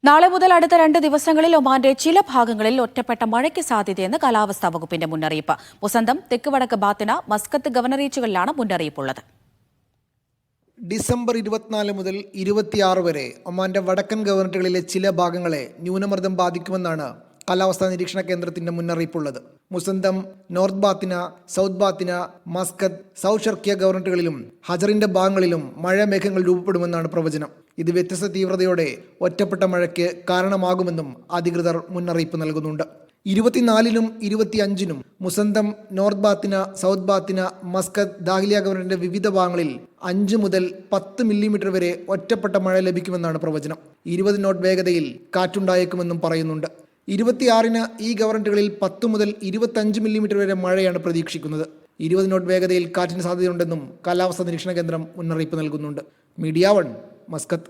നാളെ മുതൽ അടുത്ത 2 ദിവസങ്ങളിൽ ഒമാന്റെ ചില ഭാഗങ്ങളിൽ ഒറ്റപ്പെട്ട മഴയ്ക്ക് സാധ്യതയെന്ന് കാലാവസ്ഥാ വകുപ്പിന്റെ മുന്നറിയിപ്പ്. മുസന്തം, തെക്ക് വടക്ക് ബാത്തിന, മസ്കത്ത് ഗവർണറേറ്റുകളിലാണ് മുന്നറിയിപ്പുള്ളത്. ഡിസംബർ 24 മുതൽ 26 വരെ ഒമാന്റെ വടക്കൻ ഗവർണറേറ്റുകളിലെ ചില ഭാഗങ്ങളെ ന്യൂനമർദ്ദം ബാധിക്കുമെന്നാണ് കാലാവസ്ഥാ നിരീക്ഷണ കേന്ദ്രത്തിന്റെ മുന്നറിയിപ്പുള്ളത്. Musandam, North Batinah, South Batinah, Muscat, South Sharqiyah ഗവർണറേറ്റുകളിലും ഹജറിന്റെ ഭാഗങ്ങളിലും മഴമേഘങ്ങൾ രൂപപ്പെടുമെന്നാണ് പ്രവചനം. ഇത് വ്യത്യസ്ത തീവ്രതയോടെ ഒറ്റപ്പെട്ട മഴയ്ക്ക് കാരണമാകുമെന്നും അധികൃതർ മുന്നറിയിപ്പ് നൽകുന്നുണ്ട്. 24-നും 25-നും Musandam, North Batinah, South Batinah, Muscat, Dakhiliyah ഗവർണറിന്റെ വിവിധ ഭാഗങ്ങളിൽ 5 മുതൽ 10 മില്ലിമീറ്റർ വരെ ഒറ്റപ്പെട്ട മഴ ലഭിക്കുമെന്നാണ് പ്രവചനം. 20 നോട്ട് വേഗതയിൽ കാറ്റുണ്ടായേക്കുമെന്നും പറയുന്നുണ്ട്. 26-ന് ഈ ഗവർണറുകളിൽ 10 മുതൽ 25 മില്ലിമീറ്റർ വരെ മഴയാണ് പ്രതീക്ഷിക്കുന്നത്. 20 നോട്ട് വേഗതയിൽ കാറ്റിന് സാധ്യതയുണ്ടെന്നും കാലാവസ്ഥാ നിരീക്ഷണ കേന്ദ്രം മുന്നറിയിപ്പ് നൽകുന്നുണ്ട്. Media 1, Muscat.